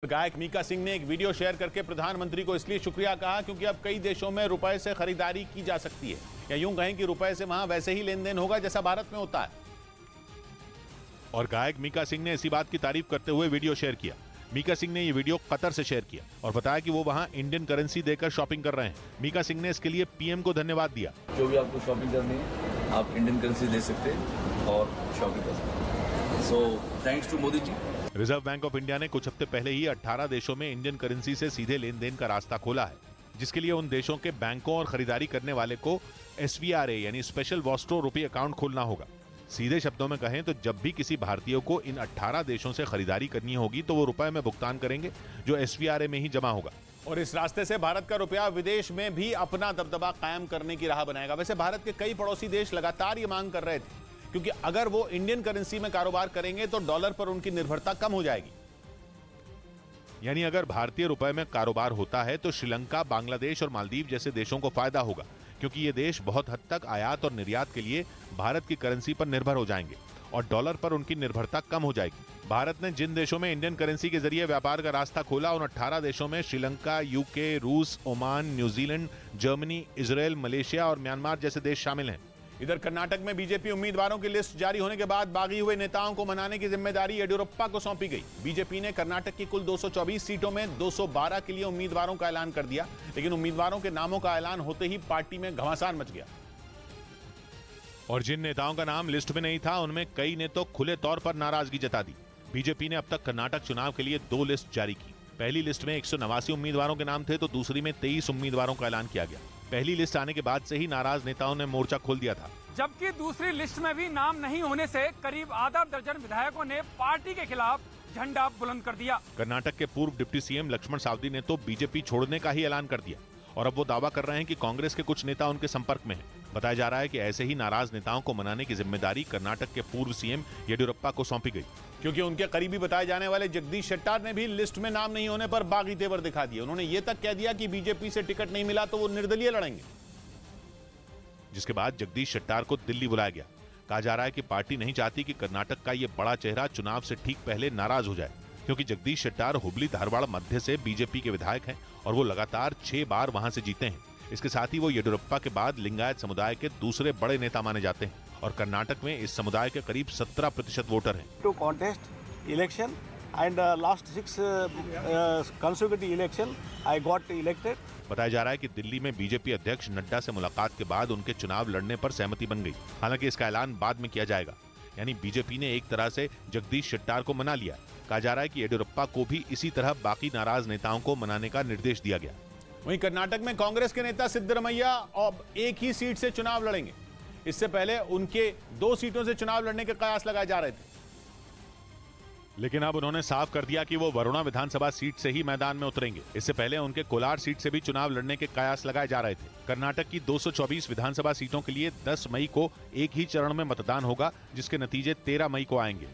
गायक मीका सिंह ने एक वीडियो शेयर करके प्रधानमंत्री को इसलिए शुक्रिया कहा क्योंकि अब कई देशों में रुपए से खरीदारी की जा सकती है, या यूं कहें कि रुपए से वहां वैसे ही लेन देन होगा जैसा भारत में होता है। और गायक मीका सिंह ने इसी बात की तारीफ करते हुए वीडियो शेयर किया। मीका सिंह ने यह वीडियो कतर से शेयर किया और बताया कि वो वहां इंडियन करेंसी देकर शॉपिंग कर रहे हैं। मीका सिंह ने इसके लिए पीएम को धन्यवाद दिया। जो भी आपको शॉपिंग करनी है आप इंडियन करेंसी ले सकते हैं और शॉपिंग कर सकते हैं। So thanks to Modi ji. Reserve Bank of India ने कुछ हफ्ते पहले ही 18 देशों में इंडियन करेंसी से सीधे लेन देन का रास्ता खोला है, जिसके लिए उन देशों के बैंकों और खरीदारी करने वाले को SVRA यानी स्पेशल वॉस्ट्रो रुपी अकाउंट खोलना होगा। सीधे शब्दों में कहें तो जब भी किसी भारतीय को इन 18 देशों से खरीदारी करनी होगी तो वो रुपए में भुगतान करेंगे जो SVRA में ही जमा होगा। और इस रास्ते से भारत का रुपया विदेश में भी अपना दबदबा कायम करने की राह बनाएगा। वैसे भारत के कई पड़ोसी देश लगातार ये मांग कर रहे थे, क्योंकि अगर वो इंडियन करेंसी में कारोबार करेंगे तो डॉलर पर उनकी निर्भरता कम हो जाएगी। यानी अगर भारतीय रुपए में कारोबार होता है तो श्रीलंका, बांग्लादेश और मालदीव जैसे देशों को फायदा होगा, क्योंकि ये देश बहुत हद तक आयात और निर्यात के लिए भारत की करेंसी पर निर्भर हो जाएंगे और डॉलर पर उनकी निर्भरता कम हो जाएगी। भारत ने जिन देशों में इंडियन करेंसी के जरिए व्यापार का रास्ता खोला उन 18 देशों में श्रीलंका, यूके, रूस, Oman, New Zealand, Germany, Israel, Malaysia और म्यांमार जैसे देश शामिल हैं। इधर कर्नाटक में बीजेपी उम्मीदवारों की लिस्ट जारी होने के बाद बागी हुए नेताओं को मनाने की जिम्मेदारी येडियुरप्पा को सौंपी गई। बीजेपी ने कर्नाटक की कुल 224 सीटों में 212 के लिए उम्मीदवारों का ऐलान कर दिया, लेकिन उम्मीदवारों के नामों का ऐलान होते ही पार्टी में घमासान मच गया। और जिन नेताओं का नाम लिस्ट में नहीं था उनमें कई ने तो खुले तौर पर नाराजगी जता दी। बीजेपी ने अब तक कर्नाटक चुनाव के लिए 2 लिस्ट जारी की। पहली लिस्ट में 189 उम्मीदवारों के नाम थे तो दूसरी में 23 उम्मीदवारों का ऐलान किया गया। पहली लिस्ट आने के बाद से ही नाराज नेताओं ने मोर्चा खोल दिया था, जबकि दूसरी लिस्ट में भी नाम नहीं होने से करीब आधा दर्जन विधायकों ने पार्टी के खिलाफ झंडा बुलंद कर दिया। कर्नाटक के पूर्व डिप्टी सीएम लक्ष्मण सावदी ने तो बीजेपी छोड़ने का ही ऐलान कर दिया और अब वो दावा कर रहे हैं कि कांग्रेस के कुछ नेता उनके संपर्क में हैं। बताया जा रहा है कि ऐसे ही नाराज नेताओं को मनाने की जिम्मेदारी कर्नाटक के पूर्व सीएम येडियुरप्पा को सौंपी गई, क्योंकि उनके करीबी बताए जाने वाले जगदीश शेट्टार ने भी लिस्ट में नाम नहीं होने पर बागी तेवर दिखा दिए। उन्होंने ये तक कह दिया कि बीजेपी से टिकट नहीं मिला तो वो निर्दलीय लड़ेंगे। जिसके बाद जगदीश शेट्टार को दिल्ली बुलाया गया। कहा जा रहा है कि पार्टी नहीं चाहती कि कर्नाटक का ये बड़ा चेहरा चुनाव से ठीक पहले नाराज हो जाए, क्योंकि जगदीश शेट्टार हुबली धारवाड़ मध्य से बीजेपी के विधायक हैं और वो लगातार 6 बार वहां से जीते हैं। इसके साथ ही वो येडियुरप्पा के बाद लिंगायत समुदाय के दूसरे बड़े नेता माने जाते हैं और कर्नाटक में इस समुदाय के करीब 17% वोटर हैं। To contest election and last 6 consecutive election I got elected. बताया जा रहा है कि दिल्ली में बीजेपी अध्यक्ष नड्डा से मुलाकात के बाद उनके चुनाव लड़ने पर सहमति बन गई। हालांकि इसका ऐलान बाद में किया जाएगा। यानी बीजेपी ने एक तरह से जगदीश शेट्टार को मना लिया। कहा जा रहा है कि येडियुरप्पा को भी इसी तरह बाकी नाराज नेताओं को मनाने का निर्देश दिया गया। वहीं कर्नाटक में कांग्रेस के नेता सिद्धरमैया अब एक ही सीट से चुनाव लड़ेंगे। इससे पहले उनके 2 सीटों से चुनाव लड़ने के कयास लगाए जा रहे थे, लेकिन अब उन्होंने साफ कर दिया कि वो वरुणा विधानसभा सीट से ही मैदान में उतरेंगे। इससे पहले उनके कोलार सीट से भी चुनाव लड़ने के कयास लगाए जा रहे थे। कर्नाटक की 224 विधानसभा सीटों के लिए 10 मई को एक ही चरण में मतदान होगा, जिसके नतीजे 13 मई को आएंगे।